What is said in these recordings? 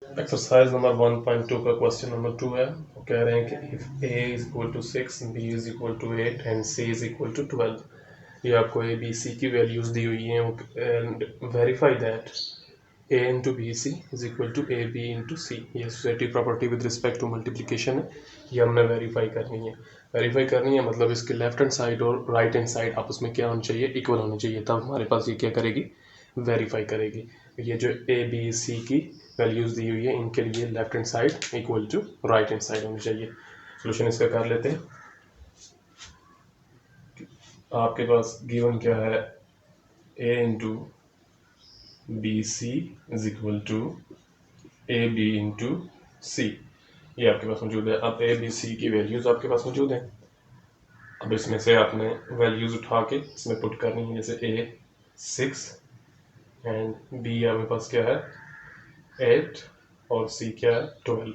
Exercise number 1.2 का question number 2 है। वो कह रहे हैं कि if a is equal to 6, b is equal to 8 and c is equal to 12। ये आपको a b c की वैल्यूज दी हुई हैं and verify that a into B C is equal to A B into सी। ये associative property with respect to multiplication है, ये हमने वेरीफाई करनी है। वेरीफाई करनी है मतलब इसके लेफ्ट हैंड साइड और राइट हैंड साइड आपस में क्या होना चाहिए, इक्वल होना चाहिए, तब हमारे पास ये क्या करेगी, वेरीफाई करेगी। ये जो ए बी सी की वैल्यूज दी हुई है इनके लिए left hand side equal to right hand side होनी चाहिए। सोल्यूशन इसका कर लेते हैं। आपके पास गिवन क्या है, A into B C is equal to A B into सी, ये आपके पास मौजूद है। अब ए बी सी की वैल्यूज आपके पास मौजूद है। अब इसमें से आपने वैल्यूज उठा के इसमें पुट करनी है, जैसे ए 6 एंड बी आपके पास क्या है 8 और सी क्या है 12।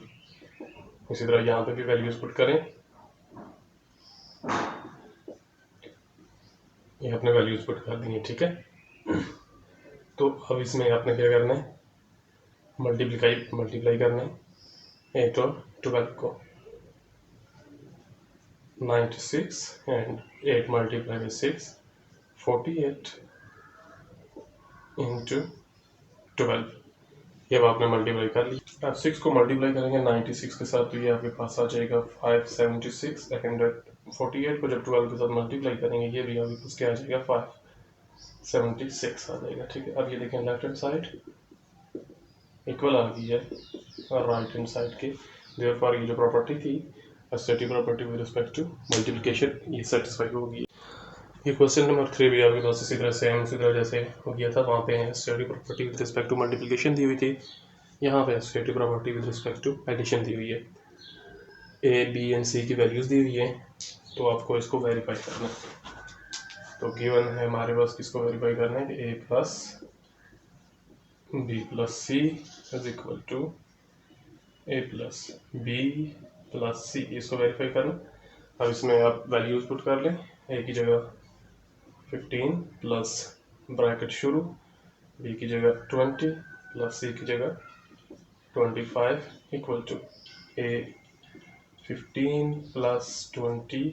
इसी तरह यहाँ पे भी वैल्यूज पुट करें, ये अपने वैल्यूज पुट कर दी है, ठीक है। तो अब इसमें आपने क्या करना है, मल्टीप्लाई करना है 8 और 12 को। 96 एंड 8 मल्टीप्लाई बाई 6 48 इंटू 12। ये अब आपने मल्टीप्लाई कर ली। अब 6 को मल्टीप्लाई करेंगे 96 के साथ तो ये आपके पास आ जाएगा 576 एंड 48 को जब 12 के साथ मल्टीप्लाई करेंगे ये भी आपके पास क्या आ जाएगा 576 आ जाएगा, ठीक है। अब ये देखें लेफ्ट हैंड साइड इक्वल आ गई है और राइट हैंड साइड की, देयरफॉर ये जो प्रॉपर्टी थी associative property with respect to multiplication ये सेटिस्फाई होगी। ये क्वेश्चन नंबर 3 भी आपके पास इसी तरह सेम उसी तरह जैसे हो गया था, वहाँ पे associative property with respect to multiplication दी हुई थी, यहाँ पे associative property with respect to addition दी हुई है। ए बी एंड सी की वैल्यूज दी हुई है तो आपको इसको वेरीफाई करना है। तो गिवन है हमारे पास किसको वेरीफाई करना है कि a plus b plus c is equal to a plus b plus c, इसको वेरीफाई करना। अब इसमें आप वैल्यूज पुट कर लें, ए की जगह 15 प्लस ब्रैकेट शुरू, बी की जगह 20 प्लस सी की जगह 25 equal to A 15 plus 20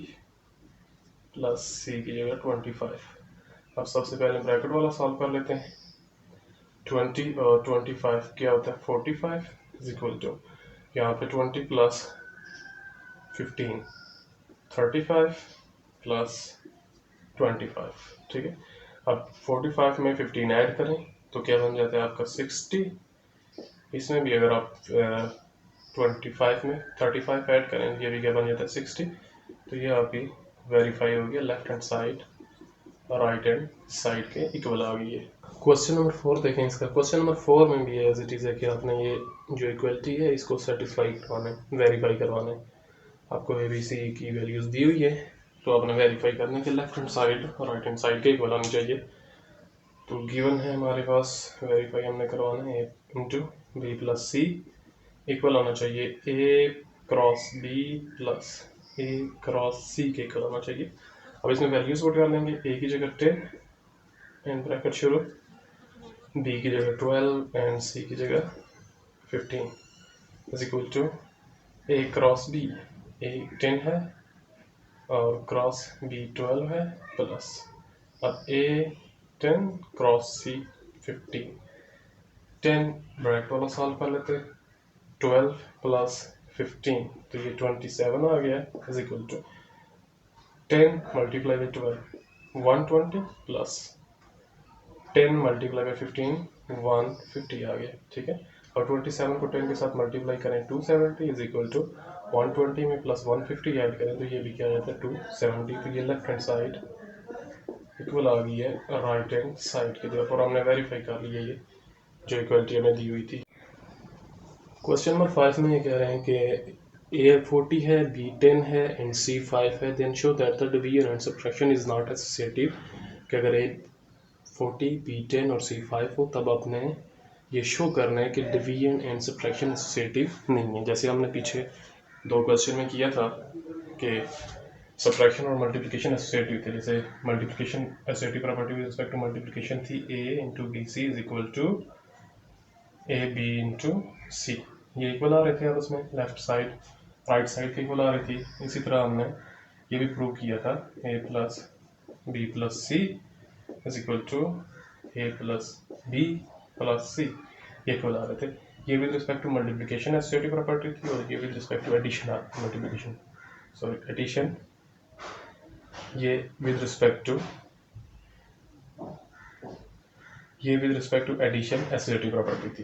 plus C की जगह 25। अब सबसे पहले ब्रैकेट वाला सॉल्व कर लेते हैं। 20 और 25 क्या होता है 45 इज इक्वल टू, यहाँ पे 20 प्लस 15 35 प्लस 25, ठीक है। अब 45 में 15 ऐड करें तो क्या बन जाता है आपका 60। इसमें भी अगर आप 25 में 35 ऐड करें ये भी क्या बन जाता है 60। तो ये आपकी वेरीफाई हो गया, लेफ्ट हैंड साइड और राइट हैंड साइड के इक्वल आ गई है। क्वेश्चन नंबर 4 देखें इसका। क्वेश्चन नंबर 4 में भी एज इट इज़ है कि आपने ये जो इक्वलिटी है इसको सेटिस्फाई करवाना है, वेरीफाई करवाना है। आपको ए बी सी की वैल्यूज दी हुई है तो आपने वेरीफाई करने के लेफ्ट हैंड साइड और राइट हैंड साइड के इक्वल आनी चाहिए। तो गिवन है हमारे पास, वेरीफाई हमने करवाना है A into B plus C equal होना चाहिए ए क्रॉस बी प्लस ए क्रॉस सी के इक्वल होना चाहिए। अब इसमें वैल्यूज पुट कर लेंगे, ए की जगह 10 एंड ब्रैकेट शुरू, बी की जगह 12 एंड सी की जगह 15 is equal to A cross B, A 10 है और क्रॉस बी 12 है प्लस, अब ए 10 क्रॉस सी 15, 10 ब्रैकेट वाला सॉल्व कर लेते हैं, 12 प्लस 15 तो ये 27 आ गया is equal to 10 multiply by 12 120 plus 10 multiply by 15 150 आ गया, ठीक है। और 27 को 10 के साथ मल्टीप्लाई करें 270 इज इक्वल टू 120 में प्लस 150 ऐड करें तो ये भी क्या आ जाता है 270। तो ये लेफ्ट हैंड साइड इक्वल आ गई है राइट हैंड साइड के, और हमने वेरीफाई कर लिया ये जो इक्वलिटी हमें दी हुई थी। क्वेश्चन नंबर 5 में ये कह रहे हैं कि ए 40 है बी 10 है एंड सी 5 है, then show that the division and subtraction is not associative. कि अगर ए 40 बी 10 और सी 5 हो तब आपने ये शो करना है कि डिवीजन एंड सब्ट्रैक्शन एसोसिएटिव नहीं है। जैसे हमने पीछे 2 क्वेश्चन में किया था कि सब्ट्रैक्शन और मल्टीप्लिकेशन एसोसिएटिव थे। जैसे multiplication associative property with respect to multiplication थी a into B C is equal to A B into सी, ये इक्वल आ रहे थे आपस में, लेफ्ट साइड राइट साइड के इक्वल आ रही थी। इसी तरह हमने ये भी प्रूव किया था, a plus b plus c is equal to a plus b plus c, ये इक्वल आ रहे थे। ये with respect to multiplication associative property थी, और ये with respect to addition multiplication sorry addition, ये with respect to addition associative property थी।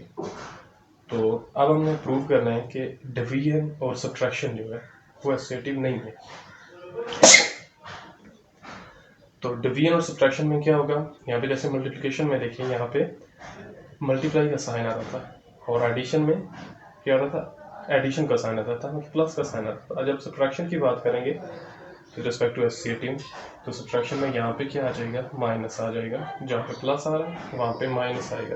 तो अब हमने प्रूव करना है कि डिवीजन और सब्ट्रैक्शन जो है वो एसोसिएटिव नहीं है। तो डिवीजन और सब्ट्रैक्शन में क्या होगा, यहाँ पे जैसे मल्टीप्लिकेशन में देखिए, यहाँ पे मल्टीप्लाई का साइन आता था, और एडिशन में क्या आता था, एडिशन का साइन आता था, मतलब प्लस का साइन आता था। जब सब्ट्रैक्शन की बात करेंगे विद रिस्पेक्ट टू एसोसिएटिव, तो सब्ट्रैक्शन में यहाँ पे क्या आ जाएगा, माइनस आ जाएगा, जहाँ पे प्लस आ रहा है वहाँ पे माइनस आएगा।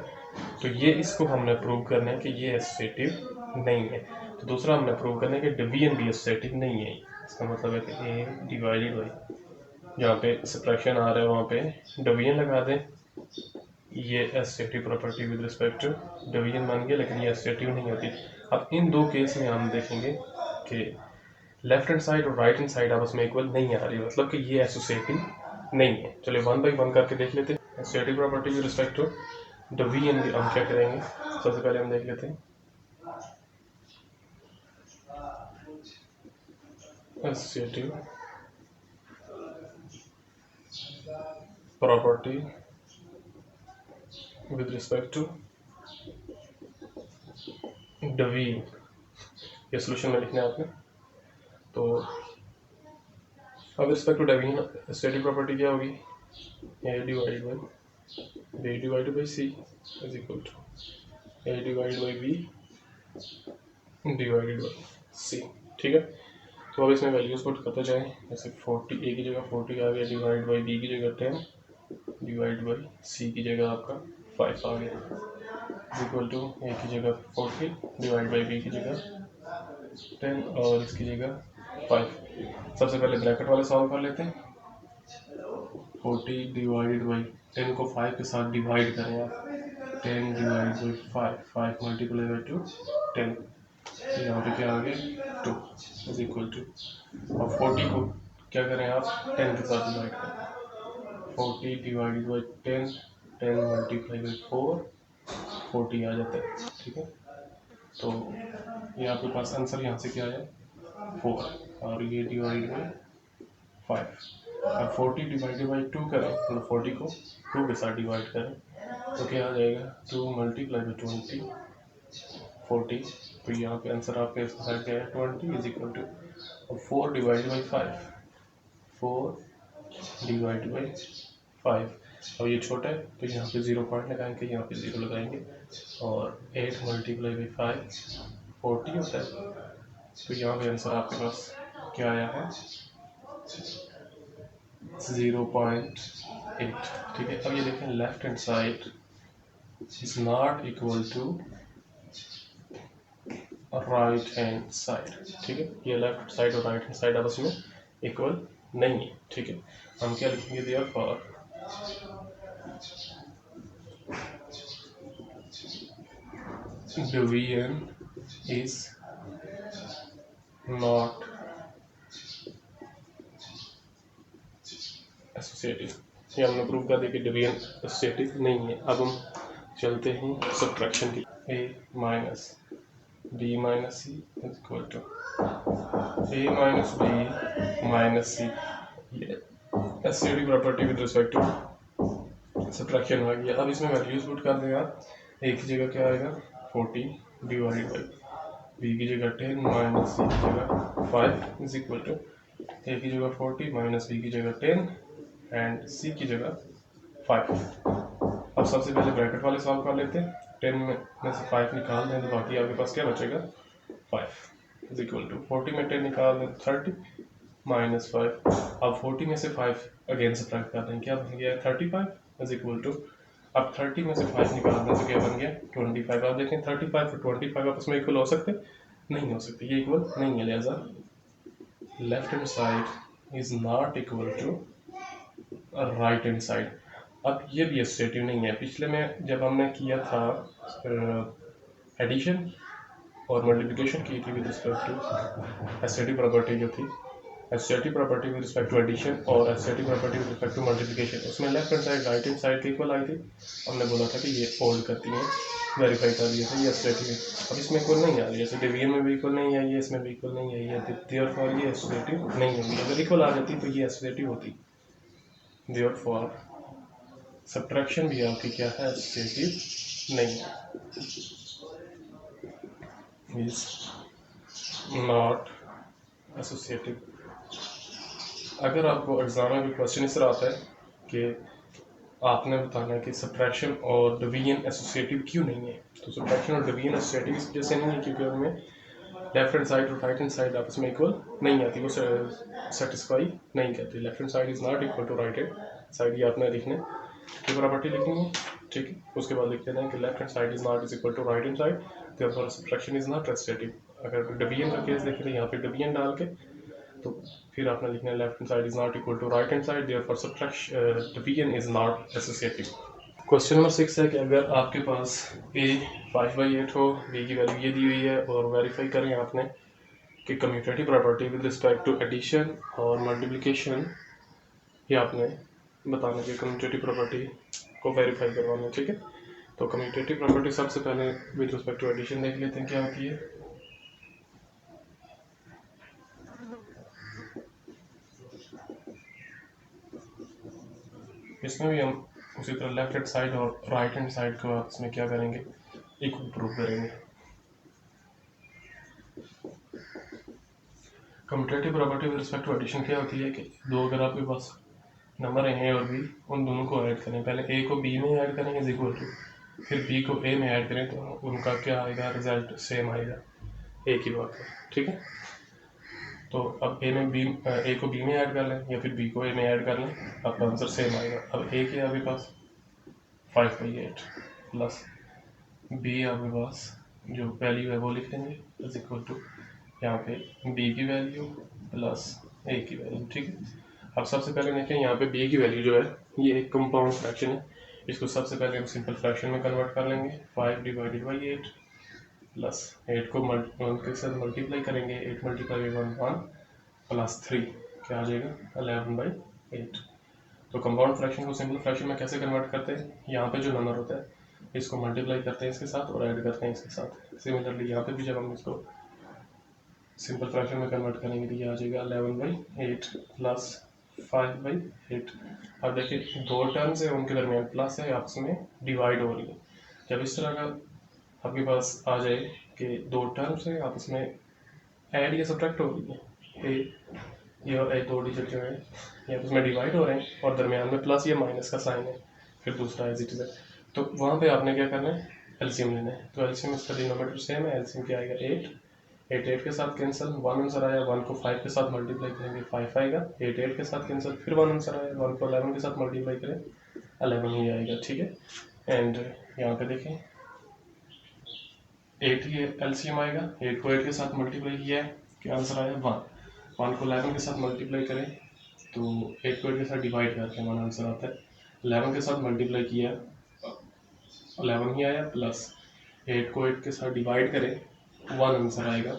तो ये इसको हमने प्रूव करना है कि ये एसोसिएटिव नहीं है। तो दूसरा हमने प्रूव करना है कि डिवीजन भी एसोसिएटिव नहीं है। इसका मतलब है कि ए डिवाइडेड बाई, जहाँ पे सब्ट्रैक्शन आ रहा है वहाँ पे डिवीजन लगा दें, ये associative property with respect to division बन गया, लेकिन ये एसोसिएटिव नहीं होती। अब इन दो केस में हम देखेंगे कि लेफ्ट हैंड साइड और राइट हैंड साइड आपस में इक्वल नहीं आ रही, मतलब कि ये एसोसिएटिव नहीं है। चलिए 1 बाई 1 करके देख लेते हैं। Associative property with respect to division हम क्या करेंगे, सबसे पहले हम देख लेते हैं associative property with respect to division, ये सोल्यूशन में लिखना है आपने। तो अब respect to division associative property क्या होगी, a divided by b divided by c is equal to a divided by b divided by c. ठीक है, तो अब इसमें वैल्यूज पुट करते जाएं। जैसे 40 ए की जगह 40 आ गया, डिवाइड बाई बी की जगह 10, डिवाइड बाई सी की जगह आपका 5 आ गया, इज इक्वल टू ए की जगह 40 डिवाइड बाई बी की जगह 10 और इसकी जगह 5। सबसे पहले ब्रैकेट वाले सॉल्व कर लेते हैं। 40 डिवाइडेड बाई 10 को 5 के साथ डिवाइड करें आप, 10 डिवाइड बाई 5, 5 मल्टीप्लाई बाई 2 10, यहाँ पे क्या आ गया 2 इज इक्वल टू, और 40 को क्या करें आप 10 के साथ डिवाइड करें, 40 डिवाइडेड बाई 10, 10 मल्टीप्लाई बाई 4, 40 आ जाता है। ठीक है, तो ये आपके पास आंसर यहाँ से क्या आया 4, और ये डिवाइड बाई 5। अब 40 डिवाइडेड बाई 2 करें, मतलब 40 को 2 के साथ डिवाइड करें, तो क्या आ जाएगा 2 मल्टीप्लाई बाई 20 40। तो यहाँ पे आंसर आपके साइड क्या है 20 इज इक्वल टू, और 4 डिवाइडेड बाई 5, 4 डिवाइडेड बाई 5। अब ये छोटा है तो यहाँ पे 0 पॉइंट लगाएंगे, यहाँ पे 0 लगाएंगे, और 8 मल्टीप्लाई बाई 5 40 होता है। तो यहाँ पे आंसर आपके पास क्या आया है 0.8। ठीक है, अब ये देखें left hand side is not equal to right hand side. ठीक है, ये लेफ्ट साइड और राइट हैंड साइड आपस में इक्वल नहीं है। ठीक है, हम क्या लिखेंगे therefore division is not associative. ये हमने प्रूव कर दिया कि डिवीजन एसोसिएटिव नहीं है। अब हम चलते हैं सब्ट्रैक्शन की। A minus b minus C is equal to a minus b minus c, ये associative property with respect to subtraction आ गया। अब इसमें वैल्यूज पुट कर दें आप, ए की जगह क्या आएगा 40 डिवाइडेड बाई बी की जगह 10 माइनस सी की जगह 5 इज इक्वल टू ए की जगह 40 माइनस बी की जगह 10 एंड सी की जगह 5। अब सबसे पहले ब्रैकेट वाले सॉल्व कर लेते हैं। 10 में से 5 निकाल दें तो बाकी आपके पास क्या बचेगा 5 इज इक्वल टू 40 में 10 निकाल दें 30 माइनस 5। अब 40 में से 5 अगेन सब्ट्रैक्ट कर दें, क्या बन गया 35 इज इक्वल टू, अब 30 में से 5 निकाल दें तो क्या बन गया 25। आप देखें 35 और 25 आपस में इक्वल हो सकते नहीं हो सकते, ये इक्वल नहीं है, लिहाजा left hand side is not equal to right hand side. अब ये भी एसोसिएटिव नहीं है। पिछले में जब हमने किया था एडिशन और मल्टीप्लिकेशन की थी with respect to associative property जो थी, associative property with respect to addition और associative property with respect to multiplication, उसमें left hand side right hand side की इक्वल आई थी। हमने बोला था कि ये होल्ड करती हैं, वेरीफाई कर दिया था ये एसोसिएटिव। अब इसमें इक्वल नहीं आ रही है, जैसे डिवीजन में भी इक्वल नहीं आई है, इसमें भी इक्वल नहीं आई है, देयरफॉर ये एसोसिएटिव नहीं होगी। अगर इक्वल आ जाती तो ये एसोसिएटिव होती। देयरफॉर सब्ट्रैक्शन भी आपकी क्या है, एसोसिएटिव नहीं है, इज नॉट एसोसिएटिव। अगर आपको एग्जाम में भी क्वेश्चन इस तरह आता है कि आपने बताना है कि सब्ट्रैक्शन और डिवीजन एसोसिएटिव क्यों नहीं है, तो सब्ट्रैक्शन और डिवीजन एसोसिएटिव इस वजह से नहीं है क्योंकि उनमें लेफ्ट हैंड साइड और राइट हैंड साइड आपस में इक्वल नहीं आती, वो सेटिस्फाई नहीं करती। Left hand side is not equal to right hand side, ये आपने लिखना है, ये प्रॉपर्टी लिखनी है, ठीक है। उसके बाद लिख देना है कि left hand side is not is equal to right hand side, therefore subtraction is not associative. अगर डिवीजन का केस देखें तो यहाँ पे डिवीजन डाल के तो फिर आपने लिखना है left hand side is not equal to right hand side, therefore subtraction division is not associative. Question number 6 है कि अगर आपके पास a 5/8 हो, b की वैल्यू ये दी हुई है और वेरीफाई करें आपने कि commutative property with respect to addition और मल्टीप्लिकेशन, ये आपने बताना कि कम्यूटेटिव प्रॉपर्टी को वेरीफाई करवाना है, ठीक है। तो कम्यूटेटिव प्रॉपर्टी सबसे पहले विद रिस्पेक्ट टू एडिशन देख लेते हैं क्या होती है। इसमें भी हम उसी तरह लेफ्ट हैंड साइड और राइट हैंड साइड को आपस में क्या करेंगे, इक्वल प्रूव करेंगे। Commutative property with respect to addition क्या होती है कि दो अगर आपके पास नंबर है a और b, उन दोनों को ऐड करें, पहले a को b में ऐड करेंगे इज इक्वल टू, फिर b को a में ऐड करें तो उनका क्या आएगा, रिजल्ट सेम आएगा, a की बात है, ठीक है। तो अब a को b में ऐड कर लें या फिर b को a में ऐड कर लें, आपका आंसर सेम आएगा। अब a क्या है आपके पास 5/8 प्लस b आपके पास जो वैल्यू है वो लिख देंगे इज इक्वल टू यहाँ पे b की वैल्यू प्लस a की वैल्यू, ठीक है। अब सबसे पहले देखें यहाँ पे b की वैल्यू जो है ये एक कंपाउंड फ्रैक्शन है, इसको सबसे पहले हम सिंपल फ्रैक्शन में कन्वर्ट कर लेंगे। 5/8 प्लस 8 को 1 के साथ मल्टीप्लाई करेंगे, 8 मल्टीप्लाई 1 प्लस 3 क्या आ जाएगा 11/8। तो कंपाउंड फ्रैक्शन को सिंपल फ्रैक्शन में कैसे कन्वर्ट करते हैं, यहाँ पे जो नंबर होता है इसको मल्टीप्लाई करते हैं इसके साथ और ऐड करते हैं इसके साथ। सिमिलरली यहाँ पे भी जब हम इसको सिंपल फ्रैक्शन में कन्वर्ट करेंगे तो ये आ जाएगा 11/8 प्लस 5/8। अब देखिए दो टर्म्स है उनके दरमियान प्लस है, आपस में डिवाइड हो रही है। जब इस तरह का आपके पास आ जाए कि दो टर्म्स है आपस में ऐड या सब्ट्रैक्ट हो रही है, ये और ए दो डिजिट जो है ये आपस में डिवाइड हो रहे हैं और दरमियान में प्लस या माइनस का साइन है, फिर दूसरा एज इट इज है, तो वहाँ पे आपने क्या करना है, एलसीएम लेना है। तो एलसीएम इसका डिनोमिनेटर सेम है, एलसीएम क्या आएगा 8 के साथ कैंसिल, 1 आंसर आया, 1 को 5 के साथ मल्टीप्लाई करेंगे 5 आएगा, 8 के साथ कैंसिल, फिर 1 आंसर आया, 1 को 11 के साथ मल्टीप्लाई करें 11 ही आएगा, ठीक है। एंड यहाँ पे देखें 8 ही एलसीएम आएगा, 8 को 8 के साथ मल्टीप्लाई किया है, क्या आंसर आया 1 को 11 के साथ मल्टीप्लाई करें तो 8 को 8 के साथ डिवाइड करके 1 आंसर आता है, 11 के साथ मल्टीप्लाई किया 11 ही आया, प्लस 8 को 8 के साथ डिवाइड करें 1 आंसर आएगा,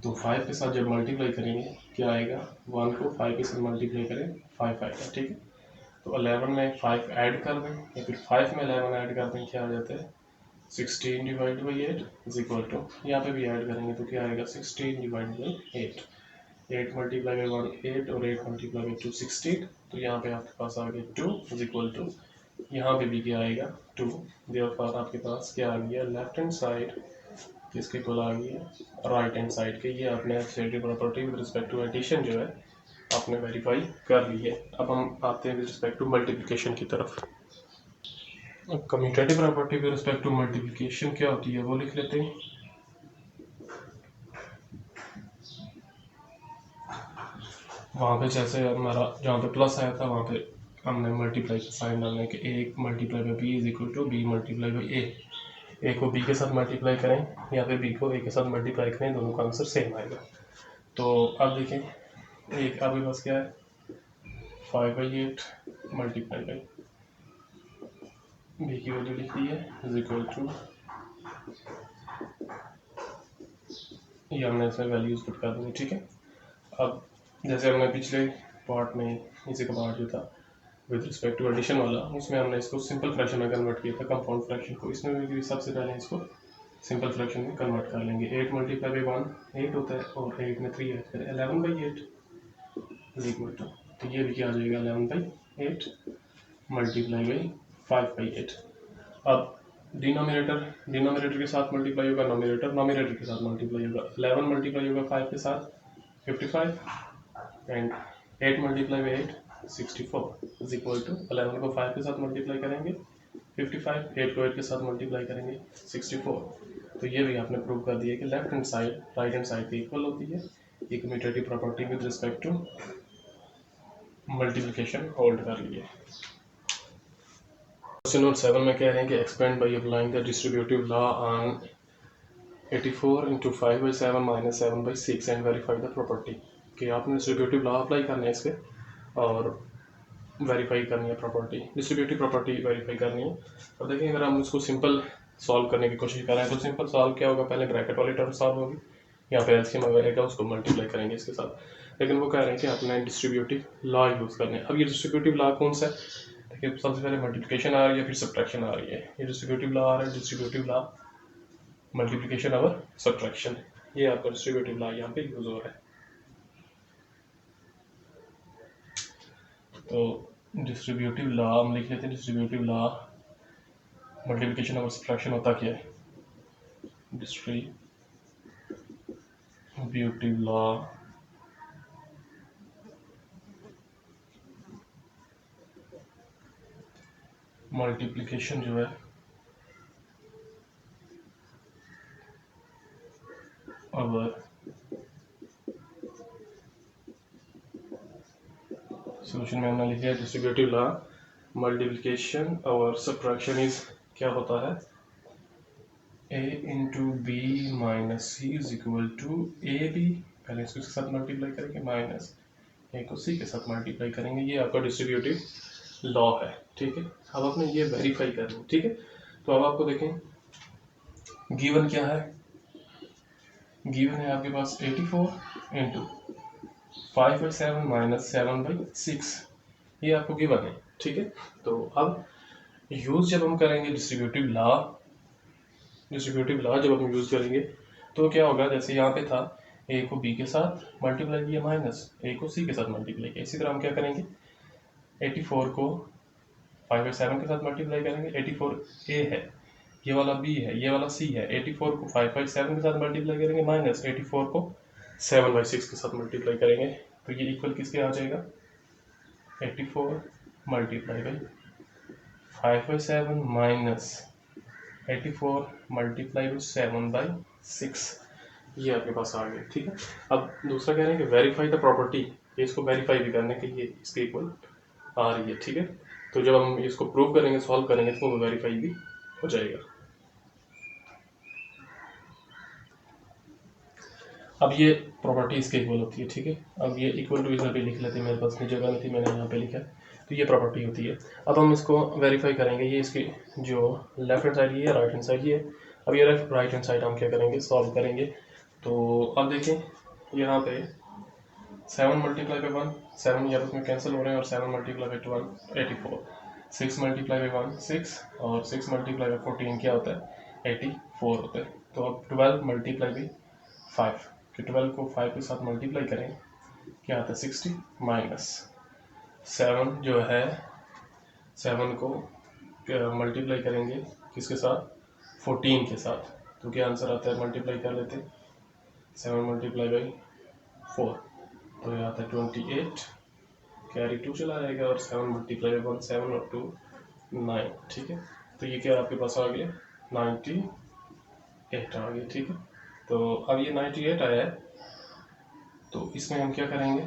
तो 5 के साथ जब मल्टीप्लाई करेंगे क्या आएगा, 1 को 5 के साथ मल्टीप्लाई करें 5 आएगा, ठीक है। तो 11 में 5 ऐड कर दें या फिर 5 में 11 ऐड कर दें, क्या आ जाता है 16/8 इज इक्वल टू, यहाँ पे भी ऐड करेंगे तो क्या आएगा 16/8, 8 मल्टीप्लाई बाई 1 8 और 8 मल्टीप्लाई बाई 2 16, तो यहाँ पे आपके पास आ गया 2 इज इक्वल टू, यहाँ पे भी क्या आएगा 2, देयरफॉर आपके पास क्या आ गया लेफ्ट हैंड साइड किसके इक्वल आ गई है राइट हैंड साइड के। ये आपने associative property with respect to addition जो है आपने वेरीफाई कर ली है। अब हम आते हैं विद रिस्पेक्ट टू मल्टीप्लिकेशन की तरफ। Commutative property with respect to multiplication क्या होती है वो लिख लेते हैं। वहाँ पे जैसे हमारा जहाँ पे प्लस आया था वहाँ पे हमने मल्टीप्लाई का साइन डालना है कि a multiply by b is equal to b multiply by a को b के साथ मल्टीप्लाई करें या फिर b को a के साथ मल्टीप्लाई करें, दोनों का आंसर सेम आएगा। तो अब देखें एक आपके पास क्या है 5/8 मल्टीप्लाई बाई b की वैल्यू लिख दी है इज इक्वल टू ये हमने इसमें वैल्यूज़ पुट कर देंगे, ठीक है। अब जैसे हमने पिछले पार्ट में इसी का पार्ट जो था विद रिस्पेक्ट टू एडिशन वाला, उसमें हमने इसको सिंपल फ्रैक्शन में कन्वर्ट किया था, कंपाउंड फ्रैक्शन को। इसमें भी सबसे पहले इसको सिंपल फ्रैक्शन में कन्वर्ट कर लेंगे। 8 मल्टीप्लाई बाई 1 8 होता है, और 8 में 3 ऐड करें 11/8 इज इक्वल टू, तो ये भी क्या आ जाएगा 11/8 मल्टीप्लाई बाई 5/8। अब डिनोमिनेटर के साथ मल्टीप्लाई होगा, नोमिनेटर के साथ मल्टीप्लाई होगा। 11 मल्टीप्लाई होगा 5 के साथ 55, and 8 multiply by 8 64 is equal to 11 को 5 के साथ मल्टीप्लाई करेंगे 55, 8 को 8 के साथ मल्टीप्लाई करेंगे 64। तो ये भी आपने प्रूव कर दिया कि left hand side right hand side की इक्वल होती है। ये commutative property with respect to multiplication hold कर लिए। क्वेश्चन नंबर 7 में कह रहे हैं कि expand by applying the distributive law on 84 into 5/7 minus 7/6 and verify the property. कि आपने डिस्ट्रीब्यूटिव लॉ अप्लाई करना है इस पर और वेरीफाई करनी है प्रॉपर्टी, डिस्ट्रीब्यूटिव प्रॉपर्टी वेरीफाई करनी है। अब देखिए अगर हम इसको सिंपल सॉल्व करने की कोशिश कर रहे हैं तो सिंपल सॉल्व क्या होगा, पहले ब्रैकेट वाली टर्म सॉल्व होगी, यहाँ पे एलसीएम आएगा, उसको मल्टीप्लाई करेंगे इसके साथ। लेकिन वो कह रहे हैं कि आपने डिस्ट्रीब्यूटिव लॉ यूज़ करने है। अब ये डिस्ट्रीब्यूटिव लॉ कौन सा है, देखिए सबसे पहले मल्टीप्लिकेशन आ रही है, फिर सब्ट्रैक्शन आ रही है। ये डिस्ट्रीब्यूटिव लॉ आ रहा है, डिस्ट्रीब्यूटिव लॉ मल्टीप्लिकेशन और सब्ट्रैक्शन, ये आपका डिस्ट्रीब्यूटिव लॉ यहाँ पे यूज हो रहा है। तो डिस्ट्रीब्यूटिव लॉ हम लिख लेते हैं, डिस्ट्रीब्यूटिव लॉ मल्टीप्लिकेशन और सब्ट्रैक्शन होता क्या है। डिस्ट्रीब्यूटिव लॉ मल्टीप्लिकेशन जो है और सोल्यूशन में हमने लिखा है डिस्ट्रीब्यूटिव लॉ मल्टीप्लिकेशन और सब्ट्रैक्शन इज क्या होता है, a into B minus C is equal to A B, पहले इसको इसके साथ मल्टीप्लाई करेंगे, माइनस ए को सी के साथ मल्टीप्लाई करेंगे। ये आपका डिस्ट्रीब्यूटिव लॉ है, ठीक है। अब आपने ये वेरीफाई करना है, ठीक है। तो अब आपको देखें गिवन क्या है, गिवन है आपके पास 84 इंटू 5/7 माइनस 7/6, ये आपको गिवन है, ठीक है। तो अब यूज जब हम करेंगे डिस्ट्रीब्यूटिव लॉ जब हम यूज करेंगे तो क्या होगा, जैसे यहाँ पे था ए को बी के साथ मल्टीप्लाई किया माइनस ए को सी के साथ मल्टीप्लाई किया, इसी तरह हम क्या करेंगे 84 को 5/7 के साथ मल्टीप्लाई करेंगे, 84 ए है, ये वाला बी है, ये वाला सी है, 84 को 5/7 के साथ मल्टीप्लाई करेंगे माइनस 84 को 7/6 के साथ मल्टीप्लाई करेंगे। तो ये इक्वल किसके आ जाएगा, 84 multiply by 5/7 minus 84 multiply by 7/6, ये आपके पास आ गया, ठीक है। अब दूसरा कह रहे हैं कि वेरीफाई द प्रॉपर्टी, इसको वेरीफाई भी करने के लिए इसके इक्वल आ रही है, ठीक है। तो जब हम इसको प्रूव करेंगे सॉल्व करेंगे तो वो वेरीफाई भी हो जाएगा। अब ये प्रॉपर्टी इसके इक्वल होती है, ठीक है। अब ये इक्वल टू इधर भी लिख लेते हैं, मेरे पास जगह नहीं थी, मैंने यहाँ पे लिखा है। तो ये प्रॉपर्टी होती है। अब हम इसको वेरीफाई करेंगे, ये इसकी जो लेफ्ट हैंड साइड ये है, राइट हैंड साइड ये है। अब ये राइट हैंड साइड हम क्या करेंगे, सॉल्व करेंगे। तो अब देखें यहाँ पे 7 मल्टीप्लाई बाई 1 7 ये आपस में कैंसिल हो रहे हैं, और 7 मल्टीप्लाई बाई 1 84, 6 मल्टीप्लाई बाई 1 6, और 6 मल्टीप्लाई बाई 14 क्या होता है 84 होता है। तो अब 12 मल्टीप्लाई बाई 5 कि 12 को 5 के साथ मल्टीप्लाई करें क्या आता है 60, माइनस 7 जो है 7 को मल्टीप्लाई करेंगे किसके साथ 14 के साथ, तो क्या आंसर आता है, मल्टीप्लाई कर लेते हैं 7 मल्टीप्लाई बाई 4, तो ये आता है 28, कैरी 2 चला जाएगा, और 7 मल्टीप्लाई बाई 1 7 और 2 9, ठीक है। तो ये क्या आपके पास आ गया 98 आ गया, ठीक है। तो अब ये 98 आया है, तो इसमें हम क्या करेंगे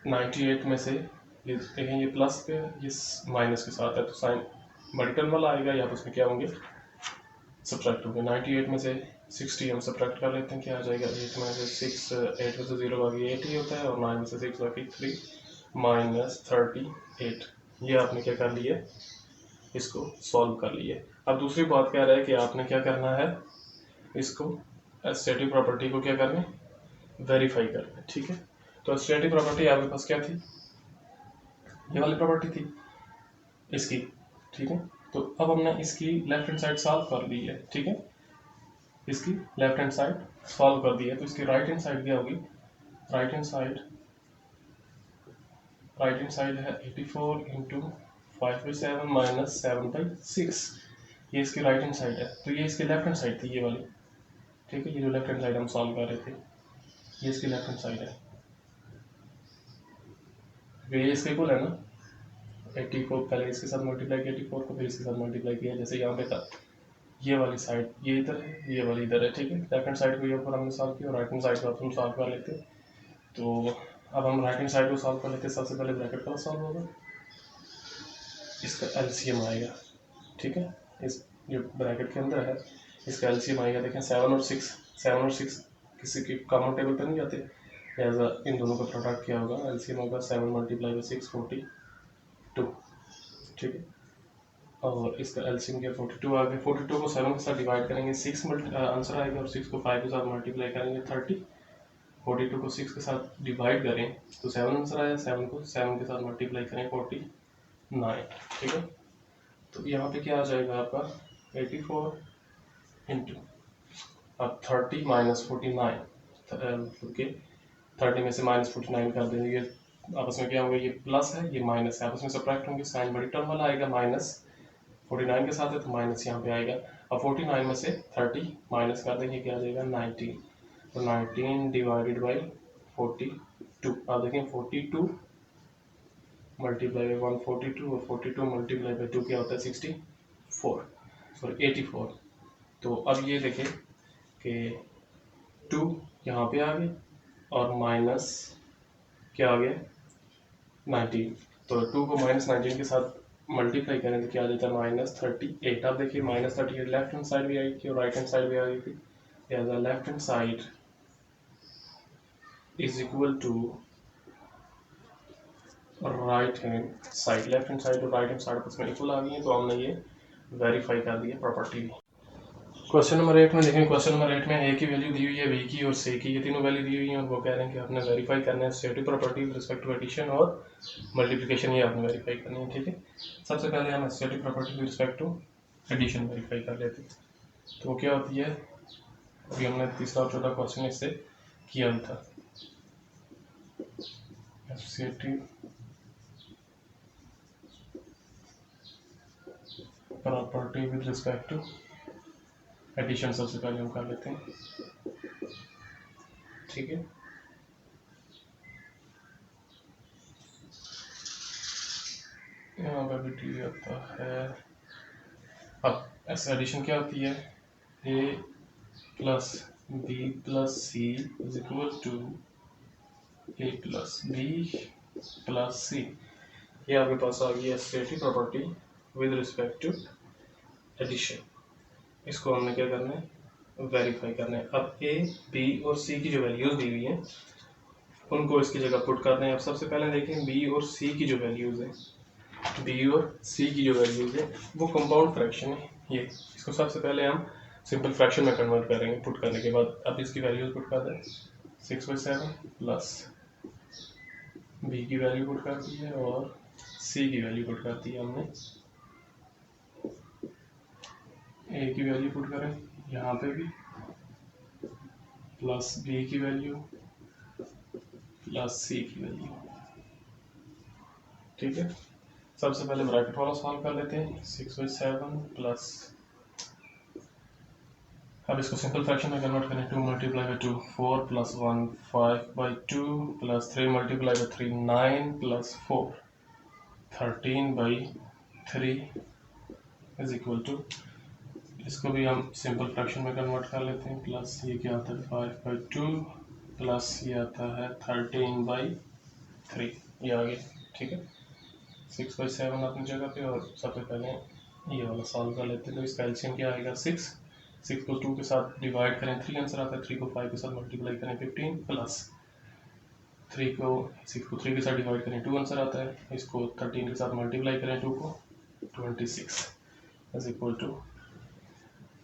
98 में से ये देखें, ये प्लस पे ये माइनस के साथ है, तो साइन बड़ी टर्म वाला आएगा, या उसमें क्या होंगे सब्ट्रैक्ट होंगे। 98 में से 60 हम सब्ट्रैक्ट कर लेते हैं, क्या आ जाएगा 8 में से 6 8 में से 0 बाकी 8 ही होता है, और 9 में से 6 बाकी 3 माइनस 38। ये आपने क्या कर लिया, इसको सॉल्व कर लिया। अब दूसरी बात कह रहा है कि आपने क्या करना है, इसको एसोसिएटिव प्रॉपर्टी को क्या करना है, वेरीफाई करना है, ठीक है। तो एसोसिएटिव प्रॉपर्टी आपके पास क्या थी, ये वाली प्रॉपर्टी थी इसकी, ठीक है। तो अब हमने इसकी लेफ्ट हैंड साइड सॉल्व कर ली है, ठीक है, इसकी लेफ्ट हैंड साइड सॉल्व कर दी है। तो इसकी राइट हैंड साइड क्या होगी, राइट हैंड साइड है 84 इंटू 5/7 माइनस 7/6, ये इसकी राइट हैंड साइड है। तो ये इसकी लेफ्ट हैंड साइड थी ये वाली, ठीक है, ये जो लेफ्ट हैंड साइड हम सॉल्व कर रहे थे ये इसकी लेफ्ट हैंड साइड है, ये इसके इक्वल है ना, 80 को पहले इसके साथ मल्टीप्लाई किया, 84 को फिर इसके साथ मल्टीप्लाई किया, जैसे यहाँ पे था। ये वाली साइड ये इधर है, ये वाली इधर है, ठीक है। लेफ्ट हैंड साइड को ये ऊपर हमने सॉल्व किया और राइट हैंड साइड को हम सॉल्व कर लेते। तो अब हम राइट हैंड साइड को सॉल्व कर लेते। सबसे पहले ब्रैकेट का सॉल्व होगा, इसका एलसीएम आएगा, ठीक है, इस जो ब्रैकेट के अंदर है इसका एलसीएम आएगा। देखें 7 और 6 किसी के कॉमन टेबल पर नहीं जाते, लिहाजा इन दोनों का प्रोडक्ट क्या होगा, एलसीएम होगा 7 × 6 42, ठीक है। और इसका एलसीएम क्या 42 आ गया, 42 को 7 के साथ डिवाइड करेंगे 6 आंसर आएगा, और 6 को 5 के साथ मल्टीप्लाई करेंगे 30। 42 को 6 के साथ डिवाइड करें तो 7 आंसर आया, 7 को 7 के साथ मल्टीप्लाई करें 49, ठीक है। तो यहाँ पे क्या आ जाएगा आपका 84 इंटू अब 30 माइनस 49, मतलब कि 30 में से माइनस 49 कर देंगे, ये आपस में क्या होंगे, ये प्लस है ये माइनस है, आपस में सब्ट्रैक्ट होंगे, साइन बड़ी टर्म वाला आएगा, माइनस 49 के साथ है तो माइनस यहाँ पे आएगा। अब 49 में से 30 माइनस कर देंगे, क्या आ जाएगा 19, तो 19 डिवाइडेड बाई 42। आप देखें 42 मल्टीप्लाई बाई 142 और 42 मल्टीप्लाई बाई 2 क्या होता है 84। तो अब ये देखें कि 2 यहाँ पे आ गए और माइनस क्या आ गया 19, तो 2 को -19 के साथ मल्टीप्लाई करें तो क्या आ जाता है -38। अब देखिए -38 लेफ्ट हैंड साइड भी आई थी और राइट हैंड साइड भी आ गई थी, लिहाजा left hand side is equal to right hand side. Left hand side और राइट हैंड साइड आपस में इक्वल आ गई है, तो हमने ये वेरीफाई कर दिया प्रॉपर्टी। क्वेश्चन नंबर 8 में देखें, क्वेश्चन नंबर 8 में ए की वैल्यू दी हुई है, बी की और सी की, ये तीनों वैल्यू दी हुई हैं और वो कह रहे हैं कि आपने वेरीफाई करना है associative property with respect to addition और मल्टीप्लिकेशन, ये आपने वेरीफाई करनी है, ठीक है। सबसे पहले हम associative property with respect to addition verify कर लेते हैं। तो क्या होती है, अभी हमने तीसरा और चौथा क्वेश्चन इससे किया था। Associative property with respect to addition सबसे पहले हम कर लेते हैं, ठीक है। यहाँ पर भी टी आता है। अब ऐसा एडिशन क्या होती है, a plus b plus c is equal to a plus b plus c, ये आपके पास आ गई है associative property with respect to addition. इसको हमने क्या करना है, वेरीफाई करना है। अब ए बी और सी की जो वैल्यूज दी हुई हैं उनको इसकी जगह पुट करते हैं। अब सबसे पहले देखें बी और सी की जो वैल्यूज हैं, बी और सी की जो वैल्यूज है वो कंपाउंड फ्रैक्शन है, ये इसको सबसे पहले हम सिंपल फ्रैक्शन में कन्वर्ट करेंगे पुट करने के बाद। अब इसकी वैल्यूज पुट कर दें 6/7 प्लस बी की वैल्यू पुट कर दी है और सी की वैल्यू पुट कर दी है हमने। ए की वैल्यू पुट करें यहाँ पे भी प्लस बी की वैल्यू प्लस सी की वैल्यू, ठीक है। सबसे पहले ब्रैकेट वाला सॉल्व कर लेते हैं 6/7 प्लस, अब इसको सिंपल फ्रैक्शन में कन्वर्ट करें 2 × 2 4 + 1 5/2 + 3 × 3 9 + 4 13/3 इज इक्वल टू, इसको भी हम सिंपल फ्रैक्शन में कन्वर्ट कर लेते हैं, प्लस ये क्या आता है 5/2 प्लस ये आता है 13/3, ये आ गया, ठीक है। 6/7 अपनी जगह पे और सबसे पहले ये वाला सॉल्व कर लेते हैं। तो इसका एलसीएम क्या आएगा 6 को 2 के साथ डिवाइड करें 3 आंसर आता है, 3 को 5 के साथ मल्टीप्लाई करें 15 प्लस 6 को 3 के साथ डिवाइड करें 2 आंसर आता है, इसको 13 के साथ मल्टीप्लाई करें 2 को 26 इज इक्वल टू,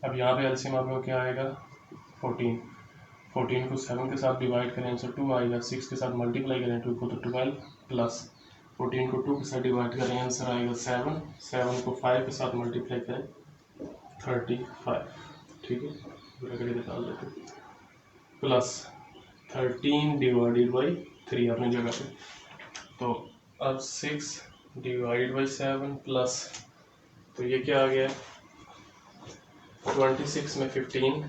अब यहाँ पे एलसीएम आपको क्या आएगा 14 को 7 के साथ डिवाइड करें आंसर 2 आएगा, 6 के साथ मल्टीप्लाई करें 2 को तो 12 प्लस 14 को 2 के साथ डिवाइड करें आंसर आएगा 7, 7 को 5 के साथ मल्टीप्लाई करें 35, ठीक है, ब्रैकेट निकाल देते प्लस 13 डिवाइडेड बाई 3 अपनी जगह पे। तो अब 6 डिवाइडेड बाई 7 प्लस, तो ये क्या आ गया 26 में 15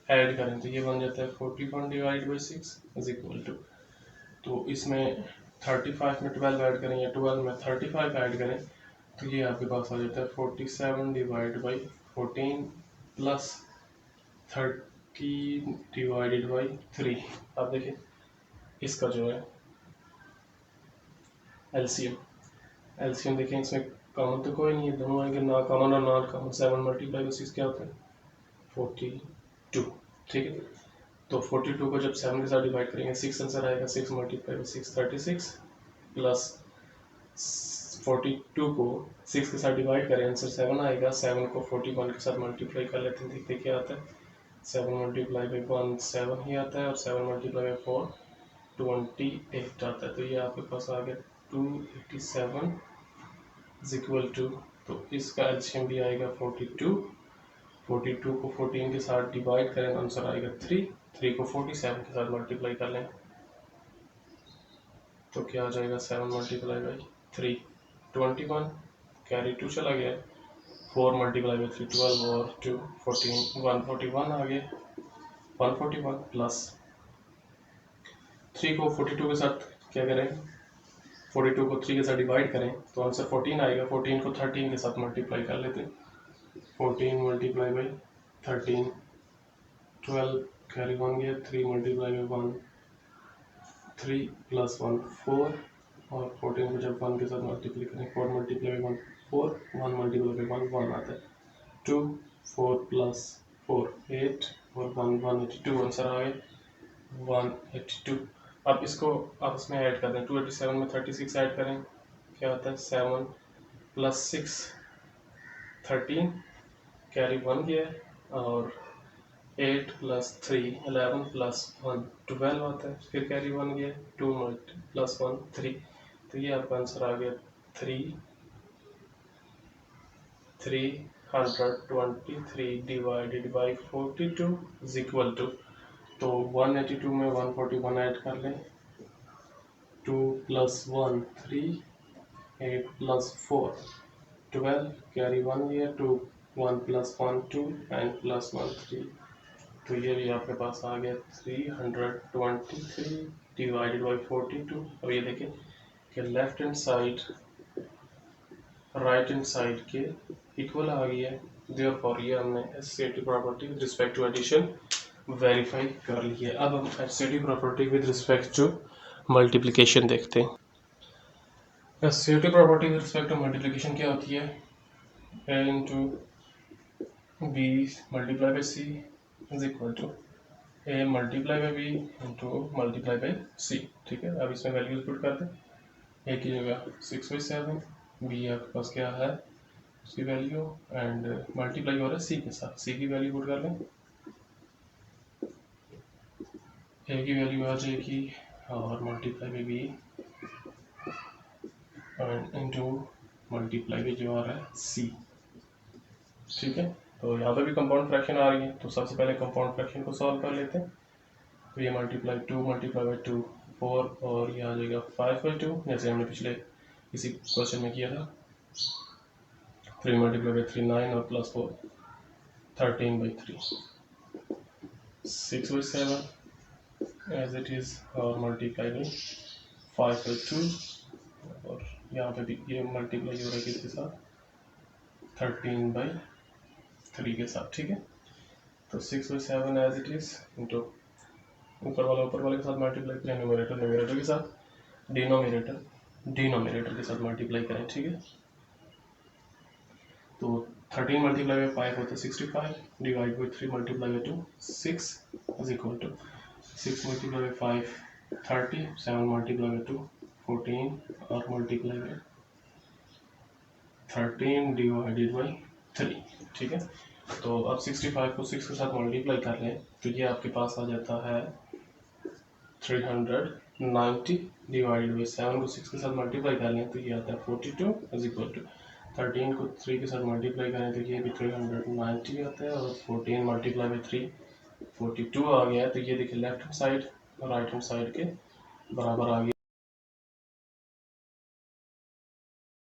ऐड करें तो ये बन जाता है 41 divide by 6 is equal to, तो इसमें 35 में 12 ऐड करें या 12 में 35 ऐड करें तो ये आपके पास आ जाता है 47 divide by 14 plus 30 divided by 3। अब देखिए इसका जो है एलसीएम देखें, इसमें कॉमन तो कोई नहीं है, दोनों आएंगे ना कॉमन और नॉन कॉमन। 7 मल्टीप्लाई बाई 6 क्या होता है 42, ठीक है। तो 42 को जब 7 के साथ डिवाइड करेंगे 6 आंसर आएगा, 6 मल्टीप्लाई बाई 6 36 प्लस 42 को 6 के साथ डिवाइड करें आंसर 7 आएगा, 7 को 41 के साथ मल्टीप्लाई कर लेते हैं, देखते क्या आता है 7 मल्टीप्लाई बाई 1 7 ही आता है और 7 मल्टीप्लाई बाई 4 28 आता है। तो ये आपके पास आ गया 287 इज इक्वल टू, तो इसका एलसीएम भी आएगा 42, 42 को 14 के साथ डिवाइड करें आंसर आएगा 3, 3 को 47 के साथ मल्टीप्लाई कर लें तो क्या आ जाएगा 7 मल्टीप्लाई बाई 3 21, कैरी 2 चला गया, 4 मल्टीप्लाई बाई 3 12 और 2 14 141 आ गया, 141 प्लस 3 को 42 के साथ क्या करें 42 को 3 के साथ डिवाइड करें तो आंसर 14 आएगा, 14 को 13 के साथ मल्टीप्लाई कर लेते हैं, 14 मल्टीप्लाई बाई 13 12 कैरी 1 गया, 3 मल्टीप्लाई बाई 1 3 प्लस 1 4 और 14 को जब 1 के साथ मल्टीप्लाई करें 4 मल्टीप्लाई बाई 1 4, 1 मल्टीप्लाई बाई 1 1 आता है, 2 4 प्लस 4 8 और 1 182 आंसर आ गया 182। अब इसको आपस में ऐड कर दें, 287 में 36 ऐड करें क्या आता है 7 प्लस 6 13 कैरी 1 गया और 8 प्लस 3 11 प्लस 1 12 आता है, फिर कैरी 1 गया 2 प्लस 1 3, तो ये आपका आंसर आ गया 323 divided by 42 is equal to, तो 182 में 141 ऐड कर लें 2 प्लस 1 3 8 प्लस 4 12 कैरी 1 गया 2 1 प्लस 1 2 9 प्लस 1 3, तो ये भी आपके पास आ गया 323 डिवाइडेड बाई 42। अब ये देखें कि left hand side right hand side के इक्वल आ गई है, देयरफॉर ये हमने associative property with respect to addition verify कर ली है। अब हम associative property with respect to multiplication देखते हैं। Associative property with respect to multiplication क्या होती है, a into b multiply by c is equal to a multiply by b into multiply by c, ठीक है। अब इसमें वैल्यूज पुट कर दें, ए की जगह 6/7, बी आपके पास क्या है उसकी वैल्यू एंड मल्टीप्लाई हो रहा है सी के साथ, सी की वैल्यू पुट कर लें, ए की वैल्यू आ जाएगी और multiply by B and into multiply by जो आ रहा है सी, ठीक है। तो यहाँ पे भी कंपाउंड फ्रैक्शन आ रही है, तो सबसे पहले कंपाउंड फ्रैक्शन को सॉल्व कर लेते हैं। तो ये मल्टीप्लाई 2 मल्टीप्लाई बाई 2 4 और ये आ जाएगा 5/2 जैसे हमने पिछले इसी क्वेश्चन में किया था, 3 मल्टीप्लाई बाई 3 9 और प्लस 4 13/3, 6/7 एज इट इज़ और मल्टीप्लाई बाई 5/2 और यहाँ पे भी ये मल्टीप्लाई हो रहा है किसके साथ 13/3 के साथ, ठीक है। तो 6/7 एज इट इज़ इंटू ऊपर वाले के साथ मल्टीप्लाई करें, न्यूमरेटर के साथ, डिनोमिनेटर के साथ मल्टीप्लाई करें, ठीक है। तो 13 मल्टीप्लाई बाई 5 होता है 65 divide by 3 multiply by 2 6 is equal to 6 multiply by 5 30, 7 multiply by 2 14 और मल्टीप्लाई बाई 13 डिवाइडेड बाई 3, ठीक है। तो अब 65 को 6 के साथ मल्टीप्लाई कर लें तो ये आपके पास आ जाता है 390 डिवाइडेड बाई 7 को 6 के साथ मल्टीप्लाई कर लें तो ये आता है 42 इज इक्वल टू 13 को 3 के साथ मल्टीप्लाई करें तो ये भी 390 आता है और 14 मल्टीप्लाई बाई 3 42 आ गया है। तो ये देखिए लेफ्ट हैंड साइड और राइट हैंड साइड के बराबर आ गया।